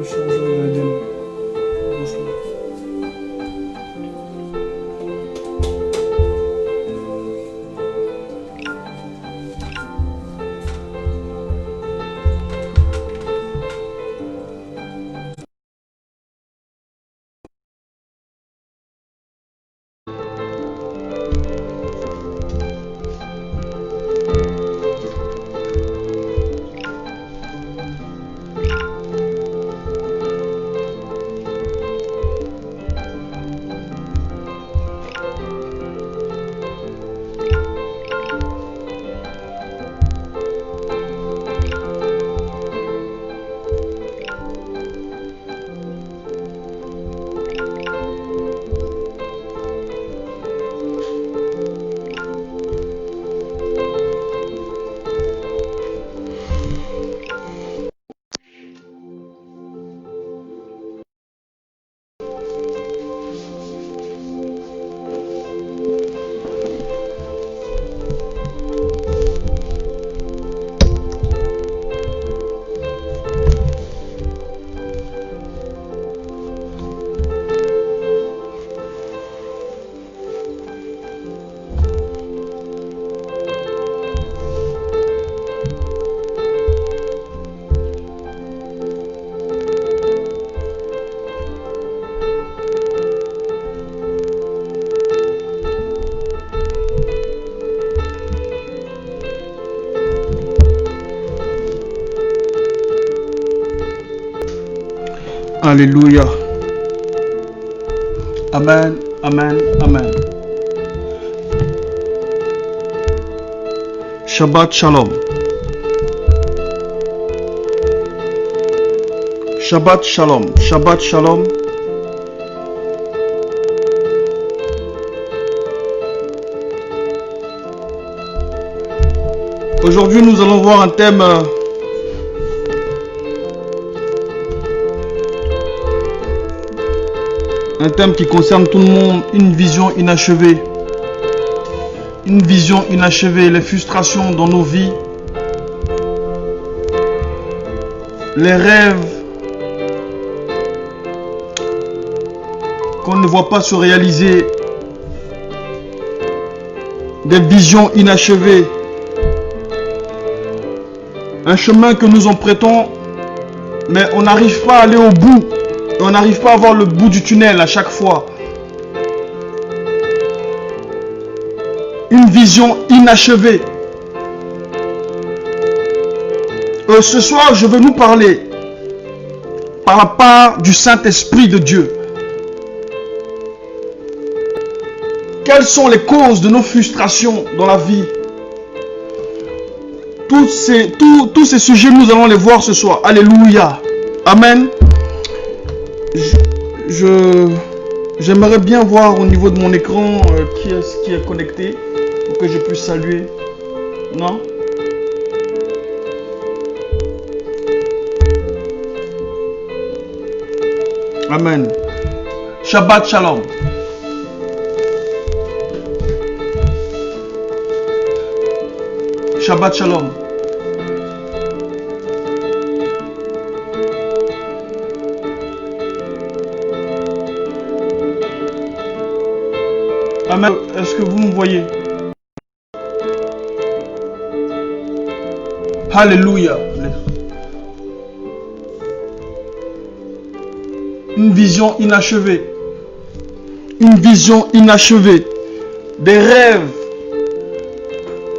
chargeur de Eden. Doucement. Alléluia. Amen, amen, amen. Shabbat shalom. Shabbat shalom. Shabbat shalom. Aujourd'hui, nous allons voir un thème qui concerne tout le monde, une vision inachevée. Une vision inachevée, les frustrations dans nos vies, les rêves qu'on ne voit pas se réaliser, des visions inachevées, un chemin que nous empruntons, mais on n'arrive pas à aller au bout. On n'arrive pas à voir le bout du tunnel à chaque fois. Une vision inachevée. Ce soir, je veux nous parler par la part du Saint-Esprit de Dieu. Quelles sont les causes de nos frustrations dans la vie? Tous ces sujets, nous allons les voir ce soir. Alléluia. Amen. J'aimerais bien voir au niveau de mon écran qui est connecté pour que je puisse saluer. Non? Amen. Shabbat shalom. Shabbat shalom. Amen. Est-ce que vous me voyez? Alléluia. Une vision inachevée. Une vision inachevée. Des rêves.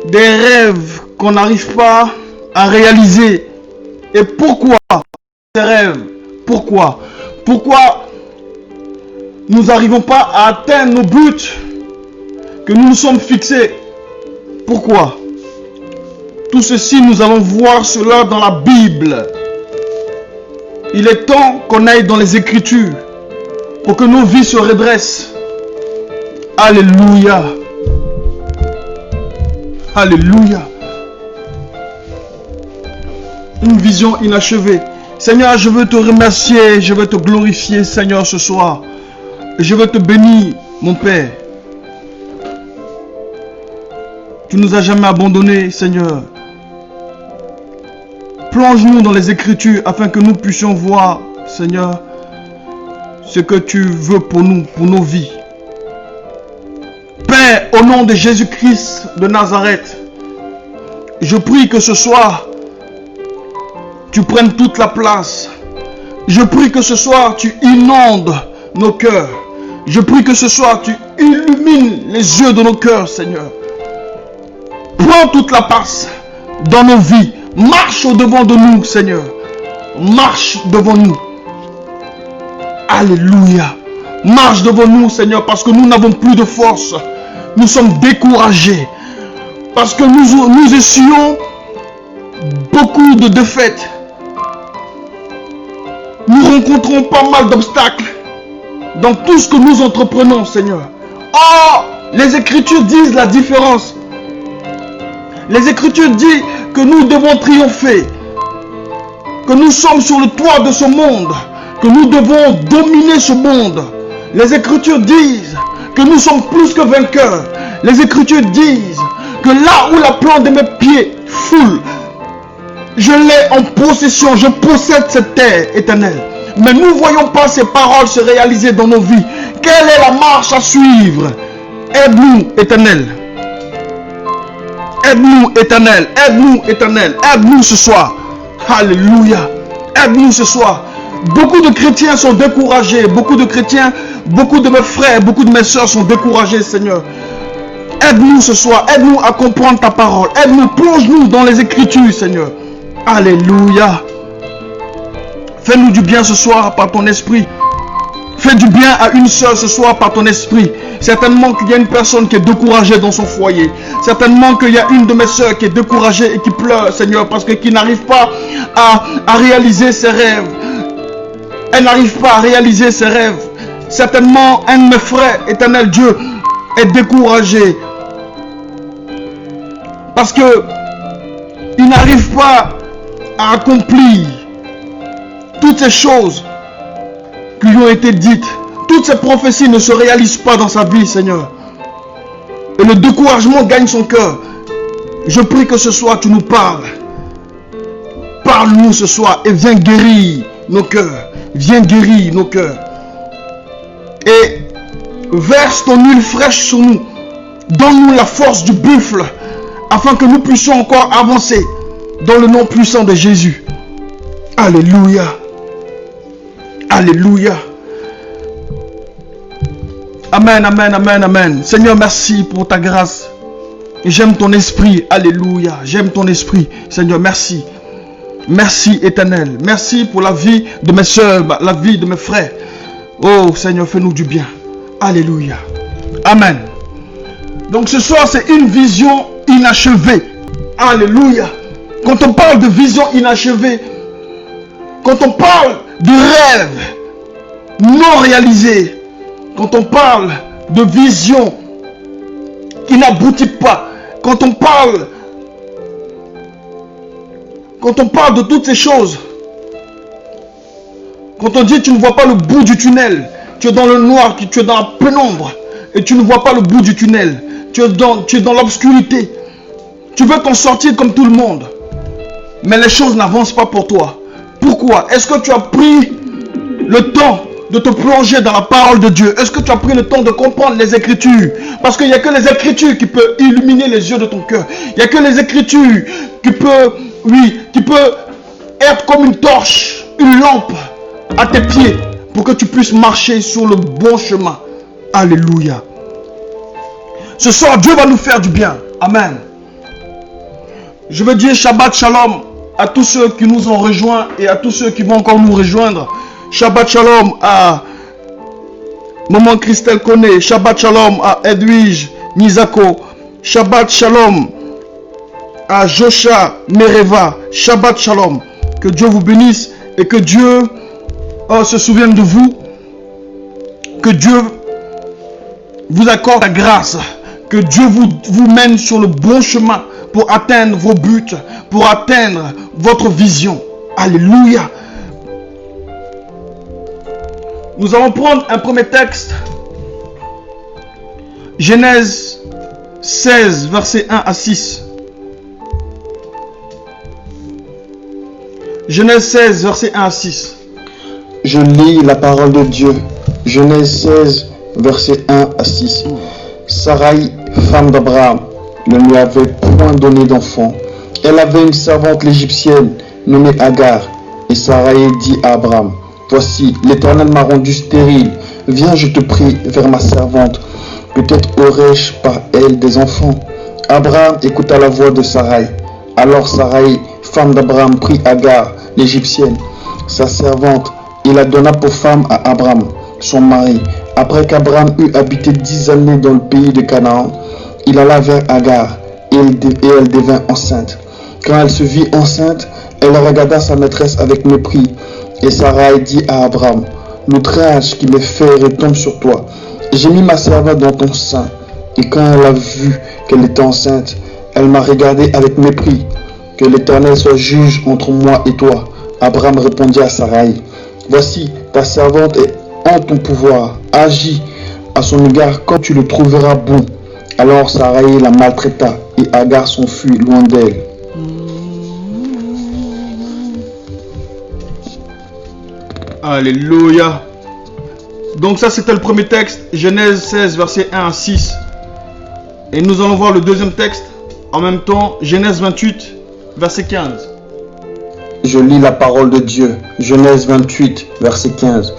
Des rêves qu'on n'arrive pas à réaliser. Et pourquoi ces rêves? Pourquoi? Pourquoi nous n'arrivons pas à atteindre nos buts que nous nous sommes fixés? Pourquoi? Tout ceci, nous allons voir cela dans la Bible. Il est temps qu'on aille dans les Écritures pour que nos vies se redressent. Alléluia. Alléluia. Une vision inachevée. Seigneur, je veux te remercier, je veux te glorifier, Seigneur, ce soir. Je veux te bénir, mon Père. Tu nous as jamais abandonnés, Seigneur. Plonge-nous dans les Écritures afin que nous puissions voir Seigneur, ce que tu veux pour nous, pour nos vies. Père, au nom de Jésus-Christ de Nazareth, je prie que ce soir, tu prennes toute la place. Je prie que ce soir, tu inondes nos cœurs. Je prie que ce soir, tu illumines les yeux de nos cœurs, Seigneur. Prends toute la place dans nos vies. Marche au-devant de nous, Seigneur. Marche devant nous. Alléluia. Marche devant nous, Seigneur, parce que nous n'avons plus de force. Nous sommes découragés. Parce que nous essuyons beaucoup de défaites. Nous rencontrons pas mal d'obstacles dans tout ce que nous entreprenons, Seigneur. Oh, les Écritures disent la différence. Les Écritures disent que nous devons triompher, que nous sommes sur le toit de ce monde, que nous devons dominer ce monde. Les Écritures disent que nous sommes plus que vainqueurs. Les Écritures disent que là où la plante de mes pieds foule, je l'ai en possession, je possède cette terre éternelle. Mais nous ne voyons pas ces paroles se réaliser dans nos vies. Quelle est la marche à suivre? Aide-nous, Éternel. Aide-nous, Éternel. Aide-nous, Éternel. Aide-nous ce soir. Alléluia. Aide-nous ce soir. Beaucoup de chrétiens sont découragés. Beaucoup de chrétiens, beaucoup de mes frères, beaucoup de mes soeurs sont découragés, Seigneur. Aide-nous ce soir. Aide-nous à comprendre ta parole. Aide-nous, plonge-nous dans les Écritures, Seigneur. Alléluia. Fais-nous du bien ce soir par ton esprit. Fais du bien à une sœur ce soir par ton esprit. Certainement qu'il y a une personne qui est découragée dans son foyer. Certainement qu'il y a une de mes sœurs qui est découragée et qui pleure, Seigneur, parce qu'elle n'arrive pas à réaliser ses rêves. Elle n'arrive pas à réaliser ses rêves. Certainement, un de mes frères, Éternel Dieu, est découragé. Parce que il n'arrive pas à accomplir toutes ces choses qui lui ont été dites. Toutes ces prophéties ne se réalisent pas dans sa vie, Seigneur. Et le découragement gagne son cœur. Je prie que ce soir tu nous parles. Parle-nous ce soir et viens guérir nos cœurs. Viens guérir nos cœurs. Et verse ton huile fraîche sur nous. Donne-nous la force du buffle afin que nous puissions encore avancer dans le nom puissant de Jésus. Alléluia. Alléluia. Amen, amen, amen, amen. Seigneur, merci pour ta grâce. Et j'aime ton esprit. Alléluia. J'aime ton esprit. Seigneur, merci. Merci éternel. Merci pour la vie de mes soeurs, la vie de mes frères. Oh Seigneur, fais-nous du bien. Alléluia. Amen. Donc ce soir, c'est une vision inachevée. Alléluia. Quand on parle de vision inachevée, quand on parle de rêve non réalisé, quand on parle de vision qui n'aboutit pas, quand on parle de toutes ces choses, quand on dit tu ne vois pas le bout du tunnel, tu es dans le noir, tu es dans la pénombre et tu ne vois pas le bout du tunnel, tu es dans l'obscurité, tu veux t'en sortir comme tout le monde, mais les choses n'avancent pas pour toi. Pourquoi? Est-ce que tu as pris le temps de te plonger dans la parole de Dieu? Est-ce que tu as pris le temps de comprendre les Écritures? Parce qu'il n'y a que les Écritures qui peuvent illuminer les yeux de ton cœur. Il n'y a que les Écritures qui peuvent, être comme une torche, une lampe à tes pieds pour que tu puisses marcher sur le bon chemin. Alléluia. Ce soir, Dieu va nous faire du bien. Amen. Je veux dire Shabbat Shalom à tous ceux qui nous ont rejoints et à tous ceux qui vont encore nous rejoindre. Shabbat Shalom à Maman Christelle Koné. Shabbat Shalom à Edwige Nizako. Shabbat Shalom à Josha Mereva. Shabbat Shalom. Que Dieu vous bénisse et que Dieu se souvienne de vous. Que Dieu vous accorde la grâce. Que Dieu vous mène sur le bon chemin pour atteindre vos buts, pour atteindre votre vision. Alléluia. Nous allons prendre un premier texte. Genèse 16, versets 1 à 6. Genèse 16, versets 1 à 6. Je lis la parole de Dieu. Genèse 16, versets 1 à 6. Sarai, femme d'Abraham, ne lui avait point donné d'enfant. Elle avait une servante l'Égyptienne nommée Agar. Et Sarai dit à Abraham, voici, l'Éternel m'a rendu stérile. Viens, je te prie, vers ma servante. Peut-être aurais-je par elle des enfants. Abraham écouta la voix de Sarai. Alors Sarai, femme d'Abraham, prit Agar, l'Égyptienne, sa servante, et la donna pour femme à Abraham, son mari. Après qu'Abraham eut habité 10 années dans le pays de Canaan, il alla vers Agar, et elle devint enceinte. Quand elle se vit enceinte, elle regarda sa maîtresse avec mépris. Et Sarai dit à Abraham, l'outrage qui m'est fait retombe sur toi. J'ai mis ma servante dans ton sein. Et quand elle a vu qu'elle était enceinte, elle m'a regardé avec mépris. Que l'Éternel soit juge entre moi et toi. Abraham répondit à Sarai, voici, ta servante est en ton pouvoir. Agis à son égard quand tu le trouveras bon. Alors Sarai la maltraita et Agar s'enfuit loin d'elle. Alléluia. Donc ça c'était le premier texte, Genèse 16, versets 1 à 6. Et nous allons voir le deuxième texte, en même temps, Genèse 28, verset 15. Je lis la parole de Dieu, Genèse 28, verset 15.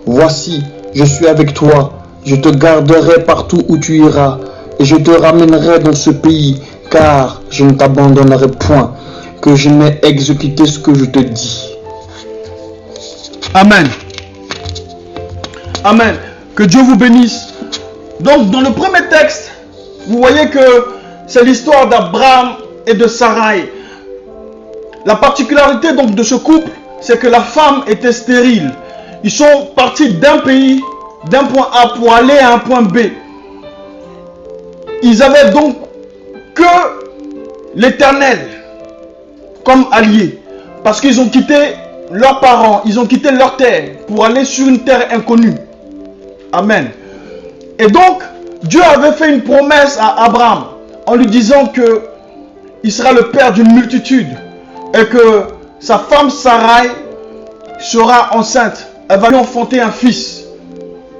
Voici, je suis avec toi, je te garderai partout où tu iras, et je te ramènerai dans ce pays, car je ne t'abandonnerai point, que je n'ai exécuté ce que je te dis. Amen. Amen. Que Dieu vous bénisse. Donc, dans le premier texte, vous voyez que c'est l'histoire d'Abraham et de Sarai. La particularité donc de ce couple, c'est que la femme était stérile. Ils sont partis d'un pays, d'un point A pour aller à un point B. Ils avaient donc que l'Éternel comme allié. Parce qu'ils ont quitté leurs parents, ils ont quitté leur terre pour aller sur une terre inconnue. Amen. Et donc, Dieu avait fait une promesse à Abraham en lui disant que il sera le père d'une multitude et que sa femme Sarai sera enceinte. Elle va lui enfanter un fils.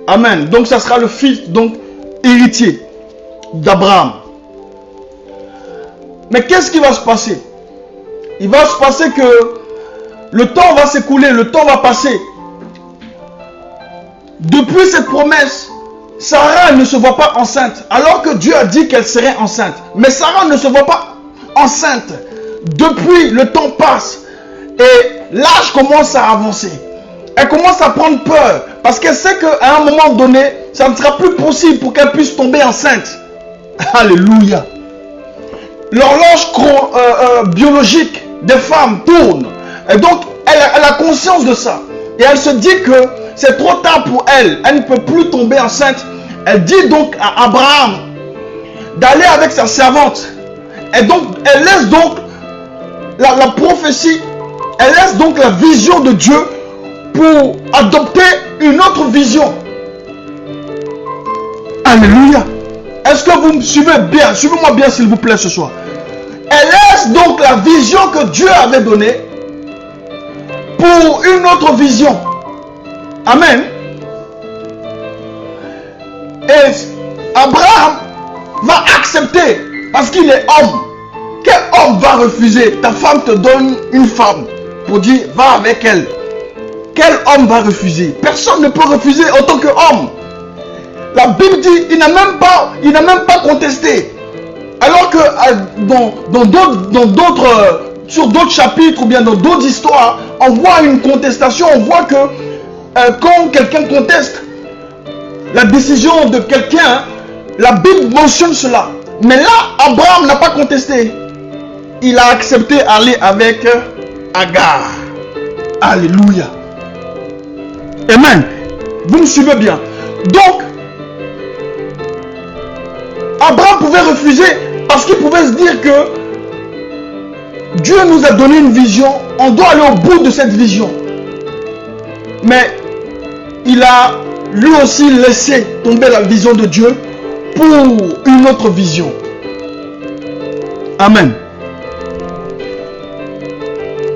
Amen. Donc, ça sera le fils, donc, héritier d'Abraham. Mais qu'est-ce qui va se passer? Il va se passer que le temps va s'écouler, le temps va passer. Depuis cette promesse, Sarah ne se voit pas enceinte, alors que Dieu a dit qu'elle serait enceinte. Mais Sarah ne se voit pas enceinte. Depuis, le temps passe et l'âge commence à avancer. Elle commence à prendre peur parce qu'elle sait qu'à un moment donné, ça ne sera plus possible pour qu'elle puisse tomber enceinte. Alléluia. L'horloge biologique des femmes tourne. Et donc, elle a conscience de ça. Et elle se dit que c'est trop tard pour elle. Elle ne peut plus tomber enceinte. Elle dit donc à Abraham d'aller avec sa servante. Et donc, elle laisse donc la prophétie. Elle laisse donc la vision de Dieu pour adopter une autre vision. Alléluia. Est-ce que vous me suivez bien? Suivez-moi bien s'il vous plaît ce soir. Elle laisse donc la vision que Dieu avait donnée pour une autre vision. Amen. Et Abraham va accepter parce qu'il est homme. Quel homme va refuser? Ta femme te donne une femme pour dire va avec elle. Quel homme va refuser? Personne ne peut refuser en tant qu'homme. La Bible dit il n'a même pas contesté. Alors que sur d'autres chapitres ou bien dans d'autres histoires, on voit une contestation, on voit que quand quelqu'un conteste la décision de quelqu'un, la Bible mentionne cela. Mais là, Abraham n'a pas contesté. Il a accepté d'aller avec Agar. Alléluia. Amen. Vous me suivez bien. Donc, Abraham pouvait refuser parce qu'il pouvait se dire que Dieu nous a donné une vision, on doit aller au bout de cette vision. Mais il a lui aussi laissé tomber la vision de Dieu pour une autre vision. Amen.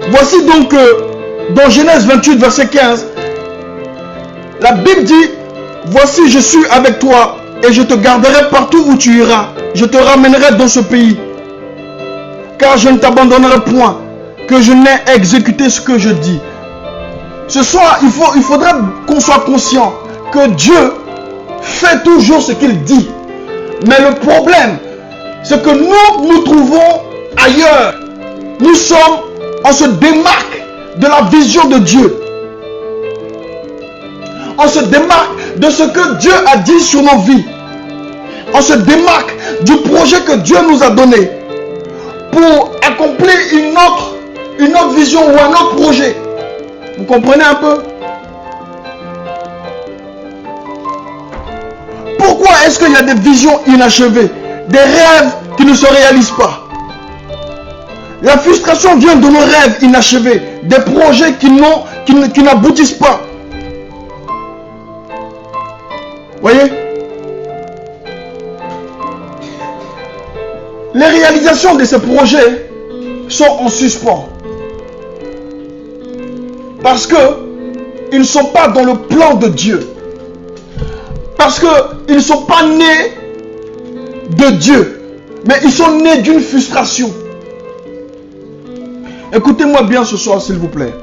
Voici donc dans Genèse 28, verset 15, La Bible dit, voici je suis avec toi et je te garderai partout où tu iras. Je te ramènerai dans ce pays. Car je ne t'abandonnerai point, que je n'ai exécuté ce que je dis. Ce soir, il faudrait qu'on soit conscient que Dieu fait toujours ce qu'il dit. Mais le problème, c'est que nous trouvons ailleurs. On se démarque de la vision de Dieu. On se démarque de ce que Dieu a dit sur nos vies. On se démarque du projet que Dieu nous a donné pour accomplir une autre vision ou un autre projet. Vous comprenez un peu? Pourquoi est-ce qu'il y a des visions inachevées, des rêves qui ne se réalisent pas? La frustration vient de nos rêves inachevés, des projets qui n'aboutissent pas. Voyez? Les réalisations de ces projets sont en suspens. Parce qu'ils ne sont pas dans le plan de Dieu. Parce qu'ils ne sont pas nés de Dieu. Mais ils sont nés d'une frustration. Écoutez-moi bien ce soir, s'il vous plaît.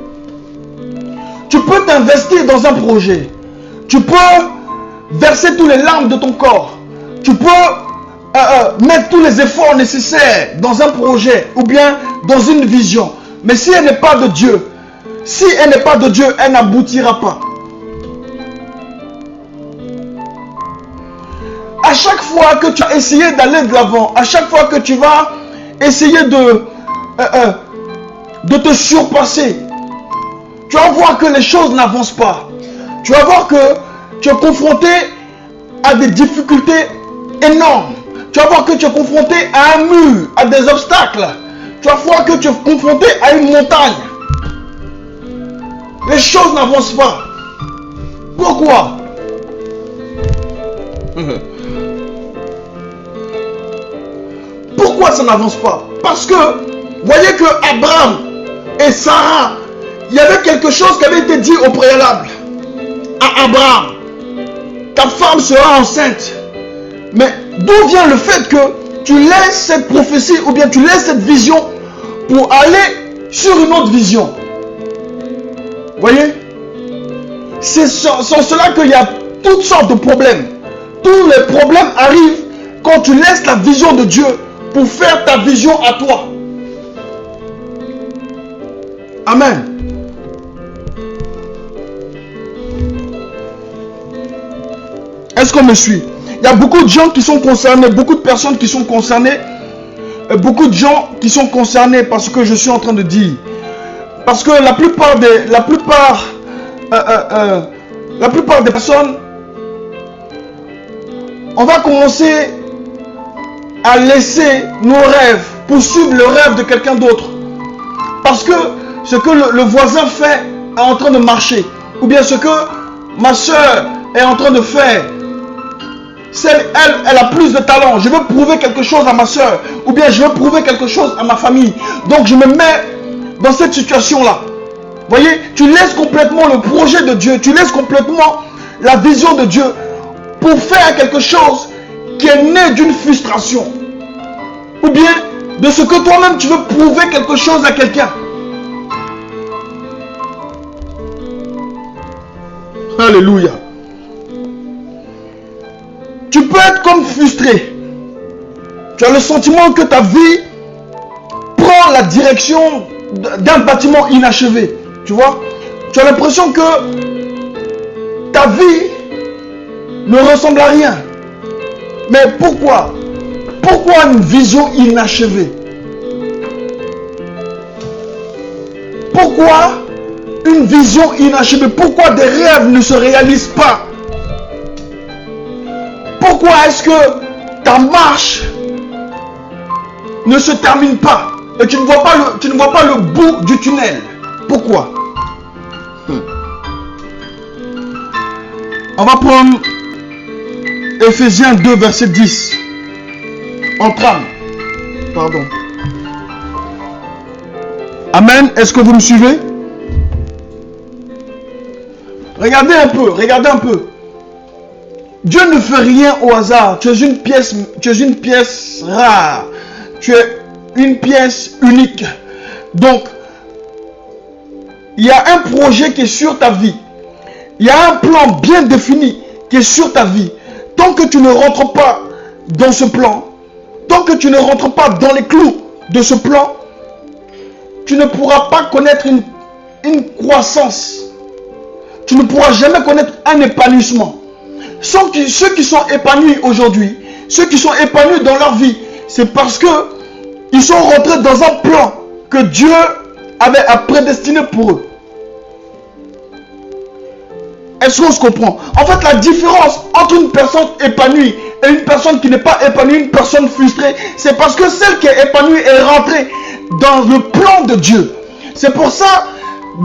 Tu peux t'investir dans un projet. Tu peux verser tous les larmes de ton corps. Tu peux mettre tous les efforts nécessaires dans un projet ou bien dans une vision. Mais si elle n'est pas de Dieu, elle n'aboutira pas. À chaque fois que tu as essayé d'aller de l'avant, à chaque fois que tu vas essayer de te surpasser, tu vas voir que les choses n'avancent pas. Tu vas voir que tu es confronté à des difficultés énormes. Tu vas voir que tu es confronté à un mur, à des obstacles. Tu vas voir que tu es confronté à une montagne. Les choses n'avancent pas. Pourquoi? Pourquoi ça n'avance pas? Parce que, voyez que Abraham et Sarah, il y avait quelque chose qui avait été dit au préalable à Abraham. Ta femme sera enceinte. Mais d'où vient le fait que tu laisses cette prophétie ou bien tu laisses cette vision pour aller sur une autre vision? Voyez? C'est sans cela qu'il y a toutes sortes de problèmes. Tous les problèmes arrivent quand tu laisses la vision de Dieu pour faire ta vision à toi. Amen. Est-ce qu'on me suit? Il y a beaucoup de gens qui sont concernés, beaucoup de personnes qui sont concernées, beaucoup de gens qui sont concernés par ce que je suis en train de dire. Parce que la plupart des personnes, on va commencer à laisser nos rêves pour suivre le rêve de quelqu'un d'autre. Parce que ce que le voisin fait est en train de marcher. Ou bien ce que ma soeur est en train de faire. Elle a plus de talent. Je veux prouver quelque chose à ma soeur. Ou bien je veux prouver quelque chose à ma famille. Donc je me mets dans cette situation-là. Voyez, tu laisses complètement le projet de Dieu. Tu laisses complètement la vision de Dieu pour faire quelque chose qui est né d'une frustration. Ou bien de ce que toi-même tu veux prouver quelque chose à quelqu'un. Alléluia. Tu peux être comme frustré. Tu as le sentiment que ta vie prend la direction d'un bâtiment inachevé. Tu vois? Tu as l'impression que ta vie ne ressemble à rien. Mais pourquoi? Pourquoi une vision inachevée? Pourquoi une vision inachevée? Pourquoi des rêves ne se réalisent pas? Pourquoi est-ce que ta marche ne se termine pas et tu ne vois pas le bout du tunnel? Pourquoi? On va prendre Ephésiens 2 verset 10 en trame. Pardon. Amen. Est-ce que vous me suivez? Regardez un peu, regardez un peu. Dieu ne fait rien au hasard. Tu es une pièce rare. Tu es une pièce unique. Donc, il y a un projet qui est sur ta vie. Il y a un plan bien défini qui est sur ta vie. Tant que tu ne rentres pas dans ce plan, tant que tu ne rentres pas dans les clous de ce plan, tu ne pourras pas connaître une croissance. Tu ne pourras jamais connaître un épanouissement. Ceux qui sont épanouis aujourd'hui, ceux qui sont épanouis dans leur vie, c'est parce que ils sont rentrés dans un plan que Dieu avait prédestiné pour eux. Est-ce qu'on se comprend? En fait, la différence entre une personne épanouie et une personne qui n'est pas épanouie, une personne frustrée, c'est parce que celle qui est épanouie est rentrée dans le plan de Dieu. C'est pour ça,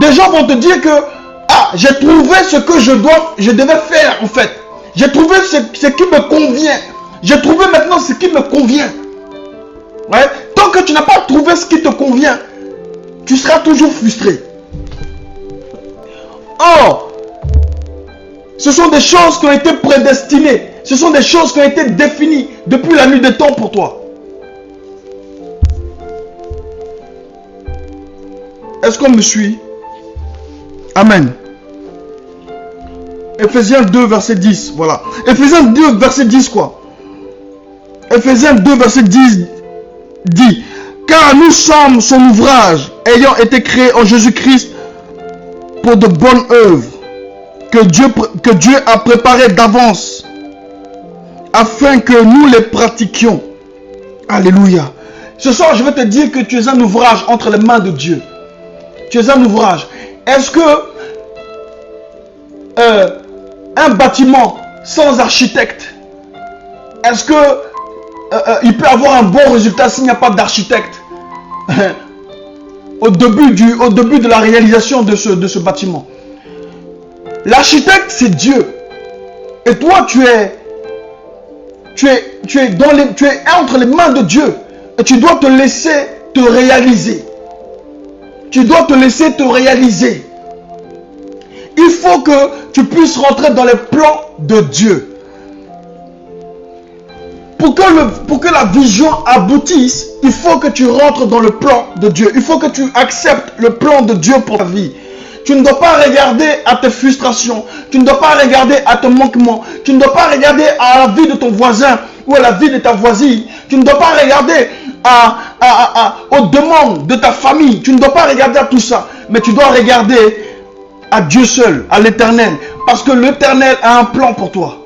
des gens vont te dire que j'ai trouvé ce que je devais faire en fait. J'ai trouvé ce qui me convient. J'ai trouvé maintenant ce qui me convient. Ouais? Tant que tu n'as pas trouvé ce qui te convient, tu seras toujours frustré. Or, ce sont des choses qui ont été prédestinées. Ce sont des choses qui ont été définies depuis la nuit des temps pour toi. Est-ce qu'on me suit? Amen. Ephésiens 2, verset 10. Voilà. Ephésiens 2, verset 10 quoi? Ephésiens 2, verset 10 dit: car nous sommes son ouvrage, ayant été créés en Jésus-Christ pour de bonnes œuvres que Dieu a préparées d'avance afin que nous les pratiquions. Alléluia. Ce soir, je vais te dire que tu es un ouvrage entre les mains de Dieu. Tu es un ouvrage. Est-ce que un bâtiment sans architecte, est-ce que il peut avoir un bon résultat s'il n'y a pas d'architecte au début de la réalisation de ce bâtiment? L'architecte, c'est Dieu. Et toi, tu es entre les mains de Dieu. Et tu dois te laisser te réaliser. Tu dois te laisser te réaliser. Il faut que tu puisses rentrer dans les plans de Dieu. Pour que la vision aboutisse, il faut que tu rentres dans le plan de Dieu. Il faut que tu acceptes le plan de Dieu pour ta vie. Tu ne dois pas regarder à tes frustrations. Tu ne dois pas regarder à tes manquements. Tu ne dois pas regarder à la vie de ton voisin ou à la vie de ta voisine. Tu ne dois pas regarder aux demandes de ta famille. Tu ne dois pas regarder à tout ça. Mais tu dois regarder à Dieu seul, à l'Éternel. Parce que l'Éternel a un plan pour toi.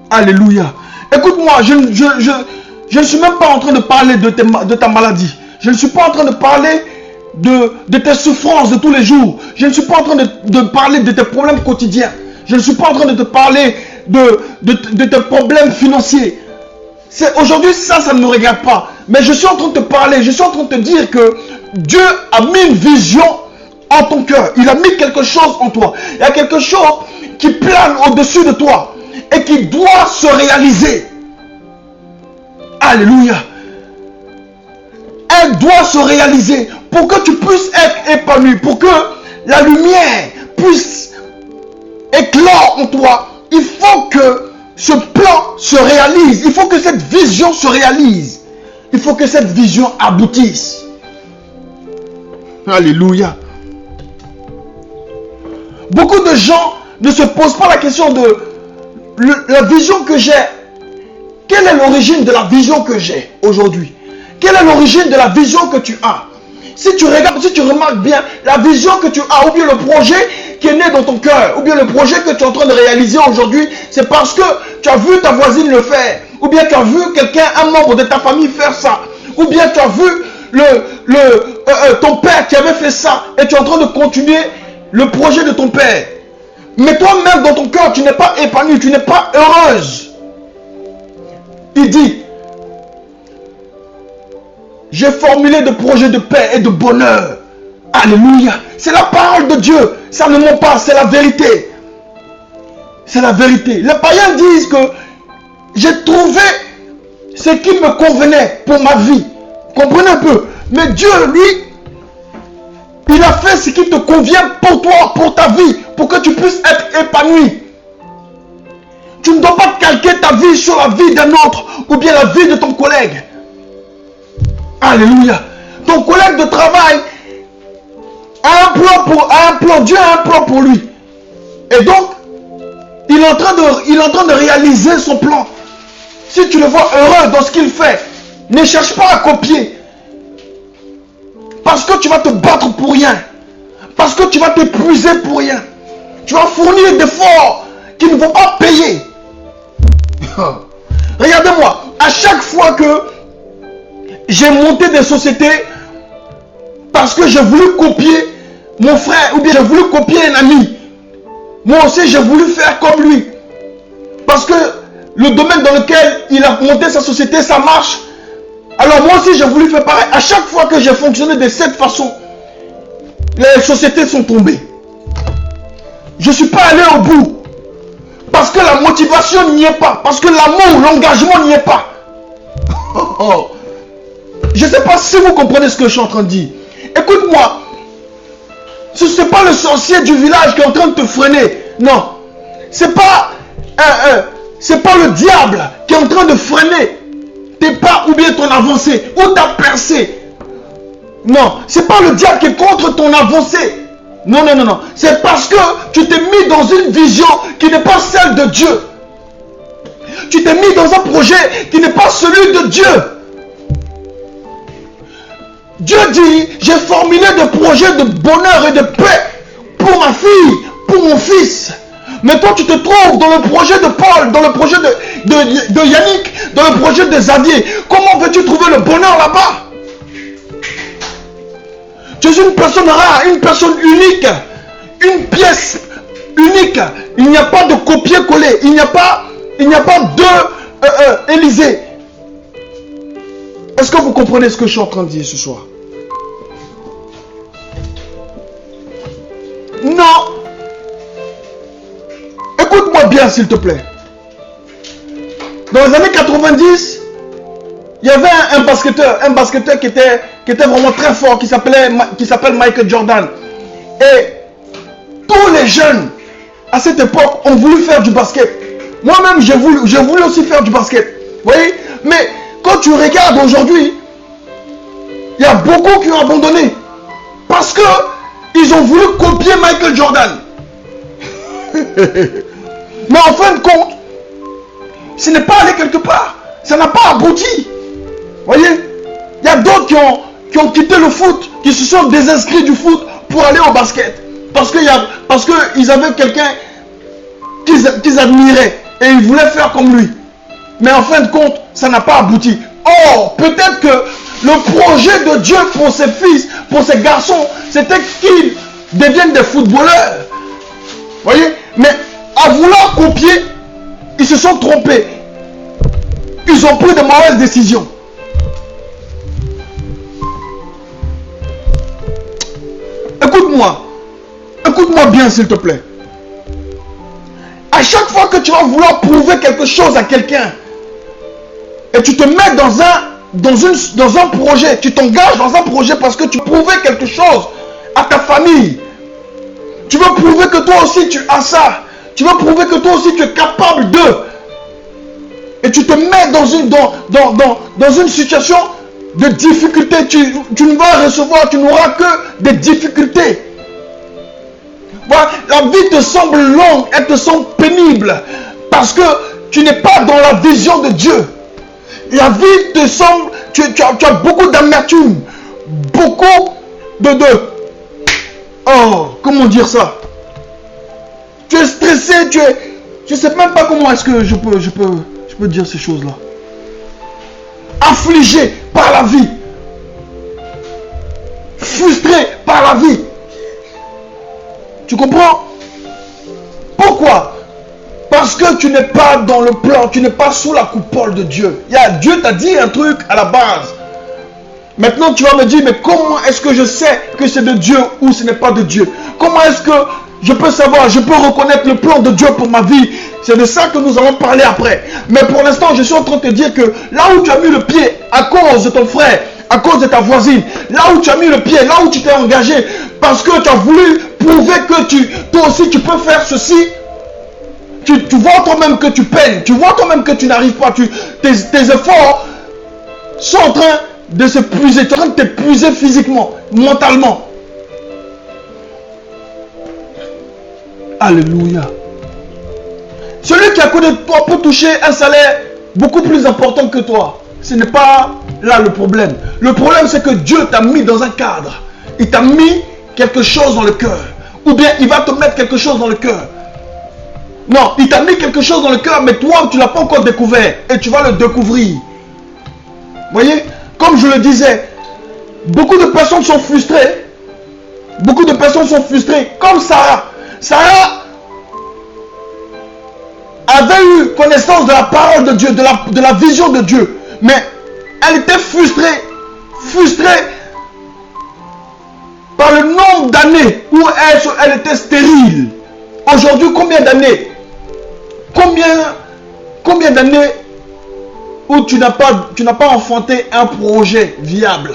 Alléluia. Écoute-moi, je ne suis même pas en train de parler de ta maladie. Je ne suis pas en train de parler de tes souffrances de tous les jours. Je ne suis pas en train de parler de tes problèmes quotidiens. Je ne suis pas en train de te parler de tes problèmes financiers. Aujourd'hui, ça ne me regarde pas. Mais je suis en train de te parler, je suis en train de te dire que Dieu a mis une vision en ton cœur. Il a mis quelque chose en toi. Il y a quelque chose qui plane au-dessus de toi et qui doit se réaliser. Alléluia. Elle doit se réaliser pour que tu puisses être épanoui, pour que la lumière puisse éclore en toi. Il faut que ce plan se réalise. Il faut que cette vision se réalise. Il faut que cette vision aboutisse. Alléluia. Beaucoup de gens ne se posent pas la question de la vision que j'ai. Quelle est l'origine de la vision que j'ai aujourd'hui? Quelle est l'origine de la vision que tu as? Si tu regardes, si tu remarques bien la vision que tu as, ou bien le projet qui est né dans ton cœur, ou bien le projet que tu es en train de réaliser aujourd'hui, c'est parce que tu as vu ta voisine le faire, ou bien tu as vu quelqu'un, un membre de ta famille faire ça, ou bien tu as vu ton père qui avait fait ça, et tu es en train de continuer le projet de ton père. Mais toi-même dans ton cœur, tu n'es pas épanoui, tu n'es pas heureuse. Il dit: j'ai formulé des projets de paix et de bonheur. Alléluia. C'est la parole de Dieu. Ça ne ment pas, c'est la vérité. C'est la vérité. Les païens disent que j'ai trouvé ce qui me convenait pour ma vie. Comprenez un peu. Mais Dieu, lui, Il a fait ce qui te convient pour toi, pour ta vie, pour que tu puisses être épanoui. Tu ne dois pas calquer ta vie sur la vie d'un autre ou bien la vie de ton collègue. Alléluia. Ton collègue de travail a un plan, Dieu a un plan pour lui. Et donc, il est en train de réaliser son plan. Si tu le vois heureux dans ce qu'il fait, ne cherche pas à copier. Parce que tu vas te battre pour rien. Parce que tu vas t'épuiser pour rien. Tu vas fournir des efforts qui ne vont pas payer. Regardez-moi, à chaque fois que j'ai monté des sociétés parce que j'ai voulu copier mon frère ou bien j'ai voulu copier un ami, moi aussi j'ai voulu faire comme lui. Parce que le domaine dans lequel il a monté sa société, ça marche. Alors moi aussi j'ai voulu faire pareil. À chaque fois que j'ai fonctionné de cette façon, les sociétés sont tombées. Je ne suis pas allé au bout. Parce que la motivation n'y est pas. Parce que l'amour, l'engagement n'y est pas. Je ne sais pas si vous comprenez ce que je suis en train de dire. Écoute-moi. Ce n'est pas le sorcier du village qui est en train de te freiner. Non. C'est pas le diable qui est en train de freiner tes pas ou bien ton avancée ou ta percée. Non. C'est pas le diable qui est contre ton avancée. Non, non, non, non. C'est parce que tu t'es mis dans une vision qui n'est pas celle de Dieu. Tu t'es mis dans un projet qui n'est pas celui de Dieu. Dieu dit, j'ai formulé des projets de bonheur et de paix pour ma fille, pour mon fils. Mais toi, tu te trouves dans le projet de Paul, dans le projet de Yannick, dans le projet de Xavier. Comment veux-tu trouver le bonheur là-bas? Tu es une personne rare, une personne unique, une pièce unique. Il n'y a pas de copier-coller. Il n'y a pas deux Élysée. Est-ce que vous comprenez ce que je suis en train de dire ce soir? Non. Écoute-moi bien, s'il te plaît. Dans les années 90, il y avait un basketteur qui était vraiment très fort, qui s'appelle Michael Jordan. Et tous les jeunes à cette époque ont voulu faire du basket. Moi-même, j'ai voulu aussi faire du basket. Vous voyez? Mais quand tu regardes aujourd'hui, il y a beaucoup qui ont abandonné. Parce que ils ont voulu copier Michael Jordan. Mais en fin de compte, ce n'est pas allé quelque part. Ça n'a pas abouti. Voyez, il y a d'autres qui ont quitté le foot, qui se sont désinscrits du foot pour aller au basket. Parce qu'ils avaient quelqu'un qu'ils admiraient et ils voulaient faire comme lui. Mais en fin de compte, ça n'a pas abouti. Or, peut-être que le projet de Dieu pour ses fils, pour ses garçons, c'était qu'ils deviennent des footballeurs. Voyez, mais à vouloir copier, ils se sont trompés. Ils ont pris de mauvaises décisions. Écoute-moi bien s'il te plaît. À chaque fois que tu vas vouloir prouver quelque chose à quelqu'un et tu te mets dans un projet, tu t'engages dans un projet parce que tu veux prouver quelque chose à ta famille. Tu veux prouver que toi aussi tu as ça. Tu veux prouver que toi aussi tu es capable de. Et tu te mets dans une situation de difficulté. Tu ne vas recevoir, tu n'auras que des difficultés. Voilà, la vie te semble longue, elle te semble pénible. Parce que tu n'es pas dans la vision de Dieu. La vie te semble, tu as beaucoup d'amertume. Beaucoup oh, comment dire ça? Tu es stressé, je ne sais même pas comment est-ce que je peux dire ces choses-là. Affligé par la vie. Frustré par la vie. Tu comprends? Pourquoi? Parce que tu n'es pas dans le plan, tu n'es pas sous la coupole de Dieu. Dieu t'a dit un truc à la base. Maintenant tu vas me dire, mais comment est-ce que je sais que c'est de Dieu ou ce n'est pas de Dieu? Comment est-ce que je peux savoir, je peux reconnaître le plan de Dieu pour ma vie? C'est de ça que nous allons parler après. Mais pour l'instant, je suis en train de te dire que là où tu as mis le pied à cause de ton frère, à cause de ta voisine, là où tu as mis le pied, là où tu t'es engagé, parce que tu as voulu prouver que toi aussi tu peux faire ceci. Tu vois toi-même que tu peines, tu vois toi-même que tu n'arrives pas, tes efforts sont en train de se puiser, tu es en train de t'épuiser physiquement, mentalement. Alléluia. Celui qui a côté de toi peut toucher un salaire beaucoup plus important que toi. Ce n'est pas là le problème. Le problème, c'est que Dieu t'a mis dans un cadre. Il t'a mis quelque chose dans le cœur. Ou bien il va te mettre quelque chose dans le cœur. Non, il t'a mis quelque chose dans le cœur, mais toi, tu ne l'as pas encore découvert. Et tu vas le découvrir. Vous voyez, comme je le disais, beaucoup de personnes sont frustrées. Beaucoup de personnes sont frustrées. Comme Sarah. Sarah avait eu connaissance de la parole de Dieu, de la vision de Dieu. Mais elle était frustrée. Frustrée par le nombre d'années où elle était stérile. Aujourd'hui, combien d'années? Combien d'années où tu n'as pas enfanté un projet viable?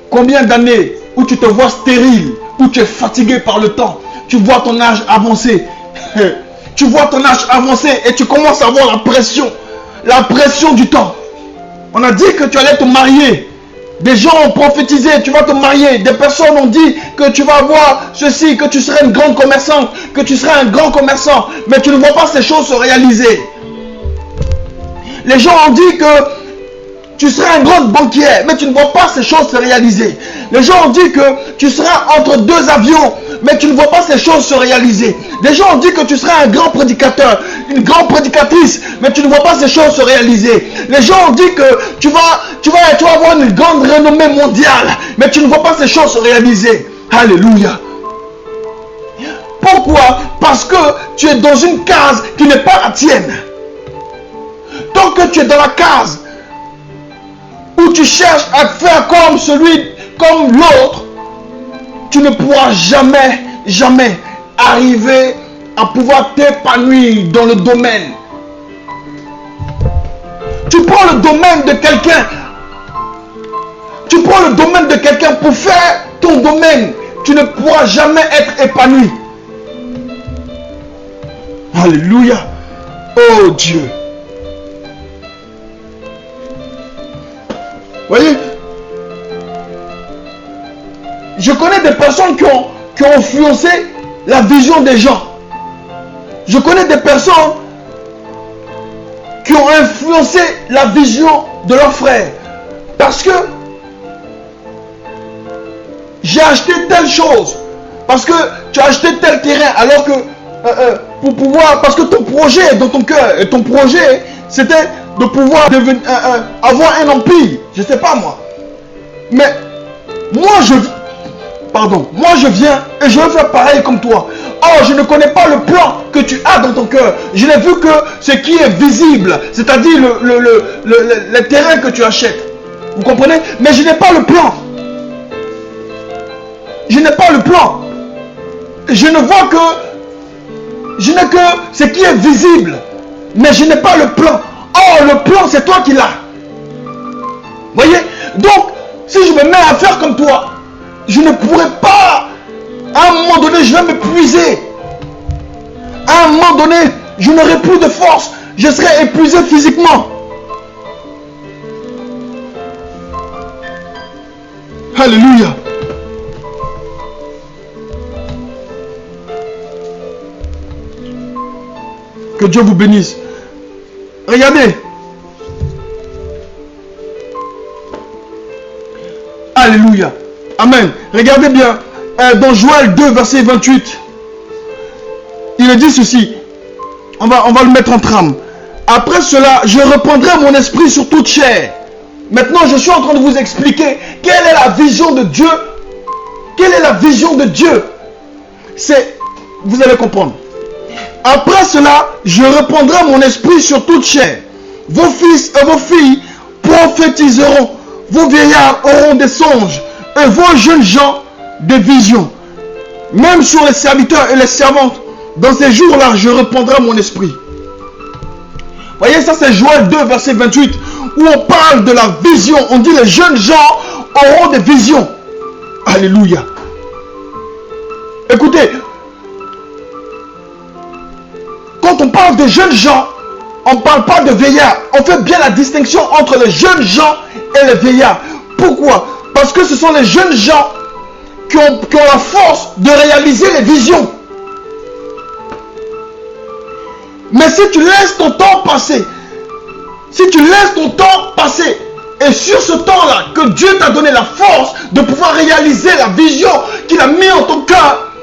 Combien d'années où tu te vois stérile, où tu es fatigué par le temps? Tu vois ton âge avancer. Tu vois ton âge avancer et tu commences à avoir la pression du temps. On a dit que tu allais te marier. Des gens ont prophétisé, tu vas te marier. Des personnes ont dit que tu vas avoir ceci, que tu seras une grande commerçante, que tu seras un grand commerçant. Mais tu ne vois pas ces choses se réaliser. Les gens ont dit que tu seras un grand banquier, mais tu ne vois pas ces choses se réaliser. Les gens ont dit que tu seras entre deux avions, mais tu ne vois pas ces choses se réaliser. Les gens ont dit que tu seras un grand prédicateur, une grande prédicatrice, mais tu ne vois pas ces choses se réaliser. Les gens ont dit que tu vas avoir une grande renommée mondiale, mais tu ne vois pas ces choses se réaliser. Alléluia. Pourquoi? Parce que tu es dans une case qui n'est pas la tienne. Tant que tu es dans la case où tu cherches à faire comme l'autre, tu ne pourras jamais arriver à pouvoir t'épanouir dans le domaine. Tu prends le domaine de quelqu'un. Tu prends le domaine de quelqu'un pour faire ton domaine. Tu ne pourras jamais être épanoui. Alléluia. Oh Dieu. Voyez, je connais des personnes qui ont influencé la vision des gens. Je connais des personnes qui ont influencé la vision de leurs frères. Parce que j'ai acheté telle chose. Parce que tu as acheté tel terrain. Alors que pour pouvoir, parce que ton projet est dans ton cœur. Et ton projet, c'était de pouvoir avoir un empire. Je ne sais pas moi. Mais moi je viens et je veux faire pareil comme toi. Oh, je ne connais pas le plan que tu as dans ton cœur. Je n'ai vu que ce qui est visible, c'est-à-dire le terrain que tu achètes. Vous comprenez? Mais je n'ai pas le plan. Je n'ai pas le plan. Je ne vois que... Je n'ai que ce qui est visible. Mais je n'ai pas le plan. Oh, le plan, c'est toi qui l'as. Voyez? Donc, si je me mets à faire comme toi, je ne pourrai pas. À un moment donné, je vais m'épuiser. À un moment donné, je n'aurai plus de force. Je serai épuisé physiquement. Alléluia. Que Dieu vous bénisse. Regardez. Alléluia. Amen. Regardez bien. Dans Joël 2, verset 28. Il est dit ceci. On va le mettre en trame. Après cela, je reprendrai mon esprit sur toute chair. Maintenant, je suis en train de vous expliquer quelle est la vision de Dieu. Quelle est la vision de Dieu? Vous allez comprendre. Après cela, je reprendrai mon esprit sur toute chair. Vos fils et vos filles prophétiseront. Vos vieillards auront des songes. Et vos jeunes gens des visions. Même sur les serviteurs et les servantes. Dans ces jours-là, je reprendrai mon esprit. Voyez, ça c'est Joël 2, verset 28. où on parle de la vision, on dit les jeunes gens auront des visions. Alléluia. Écoutez, quand on parle de jeunes gens, on ne parle pas de vieillards. On fait bien la distinction entre les jeunes gens et les vieillards. Pourquoi? Parce que ce sont les jeunes gens qui ont la force de réaliser les visions. Mais si tu laisses ton temps passer, et sur ce temps-là, que Dieu t'a donné la force de pouvoir réaliser la vision qu'il a mis en ton cœur,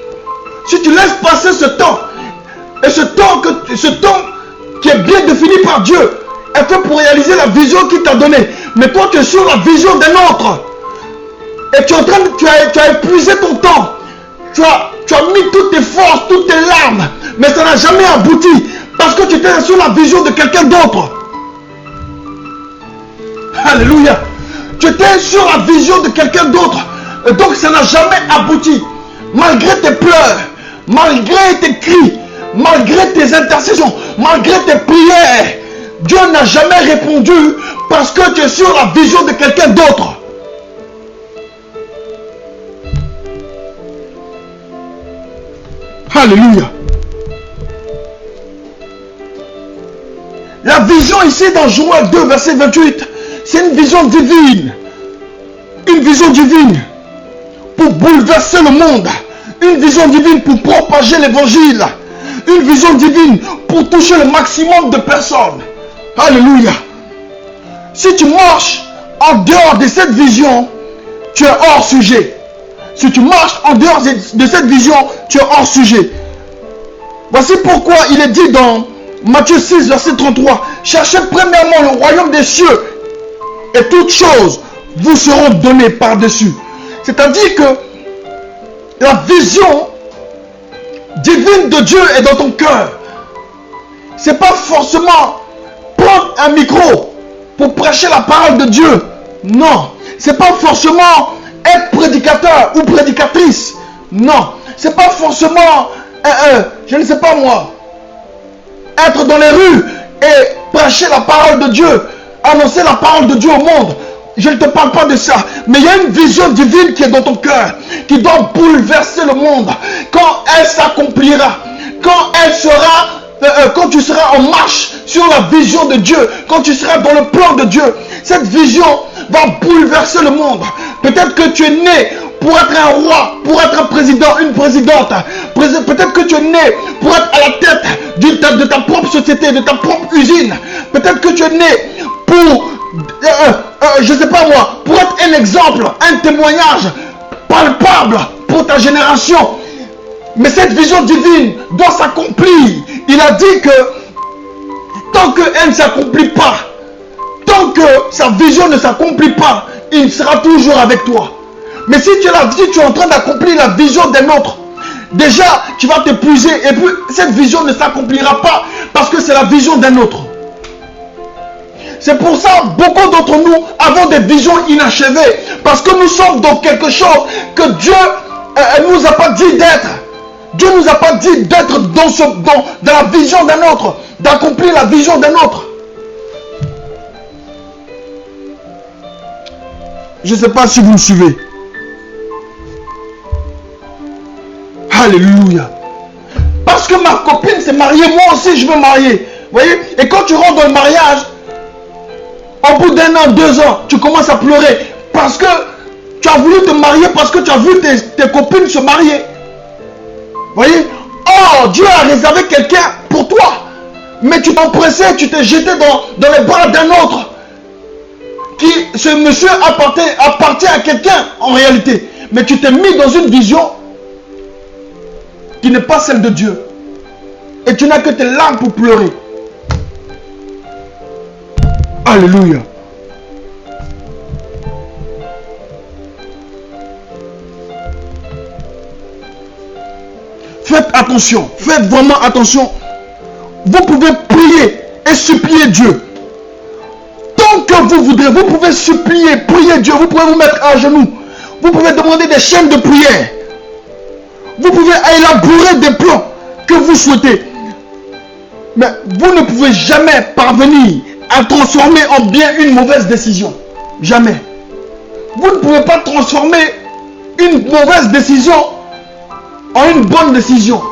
si tu laisses passer ce temps, et ce temps qui est bien défini par Dieu, est fait pour réaliser la vision qu'il t'a donnée, mais toi tu es sur la vision d'un autre, et tu as épuisé ton temps, tu as mis toutes tes forces, toutes tes larmes, mais ça n'a jamais abouti, parce que tu étais sur la vision de quelqu'un d'autre. Alléluia. Tu étais sur la vision de quelqu'un d'autre. Et donc ça n'a jamais abouti. Malgré tes pleurs, malgré tes cris, malgré tes intercessions, malgré tes prières, Dieu n'a jamais répondu parce que tu es sur la vision de quelqu'un d'autre. Alléluia. La vision ici dans Joël 2, verset 28, c'est une vision divine. Une vision divine pour bouleverser le monde. Une vision divine pour propager l'évangile. Une vision divine pour toucher le maximum de personnes. Alléluia. Si tu marches en dehors de cette vision, tu es hors sujet. Si tu marches en dehors de cette vision, tu es hors sujet. Voici pourquoi il est dit dans Matthieu 6, verset 33. Cherchez premièrement le royaume des cieux et toutes choses vous seront données par-dessus. C'est-à-dire que la vision divine de Dieu est dans ton cœur. C'est pas forcément prendre un micro pour prêcher la parole de Dieu. Non. C'est pas forcément être prédicateur ou prédicatrice. Non. C'est pas forcément, je ne sais pas moi, être dans les rues et prêcher la parole de Dieu, annoncer la parole de Dieu au monde. Je ne te parle pas de ça, mais il y a une vision divine qui est dans ton cœur, qui doit bouleverser le monde. Quand elle s'accomplira, quand elle sera, quand tu seras en marche sur la vision de Dieu, quand tu seras dans le plan de Dieu, cette vision va bouleverser le monde. Peut-être que tu es né pour être un roi, pour être un président, une présidente. Peut-être que tu es né pour être à la tête de ta propre société, de ta propre usine. Peut-être que tu es né pour, je ne sais pas moi, pour être un exemple, un témoignage palpable pour ta génération. Mais cette vision divine doit s'accomplir. Il a dit que tant qu'elle ne s'accomplit pas, tant que sa vision ne s'accomplit pas, il sera toujours avec toi. Mais si tu es en train d'accomplir la vision d'un autre, déjà tu vas t'épuiser et puis cette vision ne s'accomplira pas parce que c'est la vision d'un autre. C'est pour ça que beaucoup d'entre nous avons des visions inachevées, parce que nous sommes dans quelque chose que Dieu ne nous a pas dit d'être. Dieu ne nous a pas dit d'être dans la vision d'un autre, d'accomplir la vision d'un autre. Je ne sais pas si vous me suivez. Alléluia. Parce que ma copine s'est mariée, moi aussi je veux marier. Vous voyez? Et quand tu rentres dans le mariage, au bout d'un an, 2 ans, tu commences à pleurer. Parce que tu as voulu te marier, parce que tu as vu tes copines se marier. Vous voyez? Oh, Dieu a réservé quelqu'un pour toi. Mais tu t'empressais, tu t'es jeté dans les bras d'un autre. Ce monsieur appartient à quelqu'un en réalité. Mais tu t'es mis dans une vision qui n'est pas celle de Dieu. Et tu n'as que tes larmes pour pleurer. Alléluia. Faites attention, faites vraiment attention. Vous pouvez prier et supplier Dieu. Tant que vous voudrez, vous pouvez supplier, prier Dieu. Vous pouvez vous mettre à genoux. Vous pouvez demander des chaînes de prière. Vous pouvez élaborer des plans que vous souhaitez. Mais vous ne pouvez jamais parvenir à transformer en bien une mauvaise décision. Jamais. Vous ne pouvez pas transformer une mauvaise décision en une bonne décision.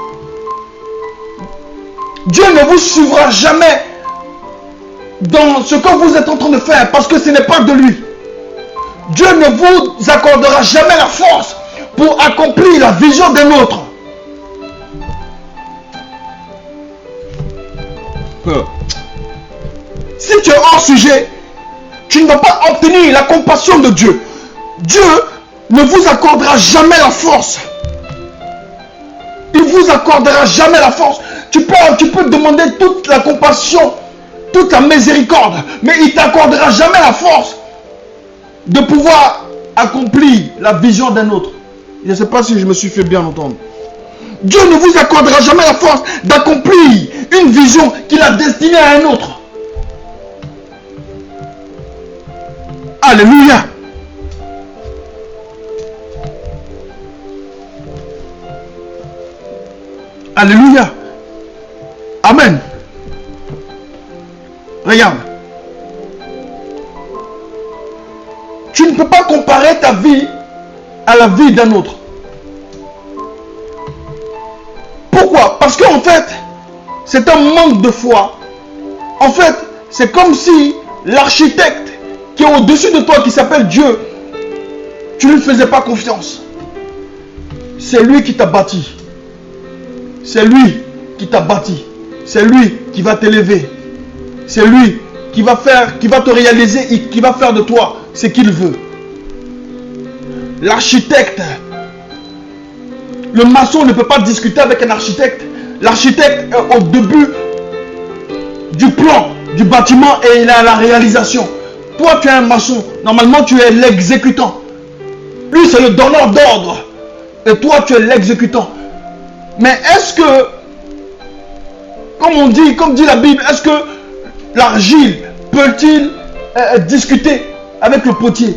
Dieu ne vous suivra jamais dans ce que vous êtes en train de faire parce que ce n'est pas de lui. Dieu ne vous accordera jamais la force pour accomplir la vision d'un autre. Si tu es hors sujet, tu ne vas pas obtenir la compassion de Dieu. Dieu ne vous accordera jamais la force. Il ne vous accordera jamais la force. Tu peux demander toute la compassion, toute la miséricorde, mais il ne t'accordera jamais la force de pouvoir accomplir la vision d'un autre. Je ne sais pas si je me suis fait bien entendre. Dieu ne vous accordera jamais la force d'accomplir une vision qu'il a destinée à un autre. Alléluia. Alléluia. Amen. Regarde. Tu ne peux pas comparer ta vie à la vie d'un autre. Pourquoi? Parce qu'en fait, c'est un manque de foi. En fait, c'est comme si l'architecte qui est au-dessus de toi, qui s'appelle Dieu, tu ne lui faisais pas confiance. C'est lui qui t'a bâti. C'est lui qui t'a bâti. C'est lui qui va t'élever. C'est lui qui va te réaliser et qui va faire de toi ce qu'il veut. L'architecte, le maçon ne peut pas discuter avec un architecte. L'architecte est au début du plan du bâtiment et il est à la réalisation. Toi, tu es un maçon. Normalement, tu es l'exécutant. Lui, c'est le donneur d'ordre. Et toi, tu es l'exécutant. Mais est-ce que, comme dit la Bible, est-ce que l'argile peut-il discuter avec le potier?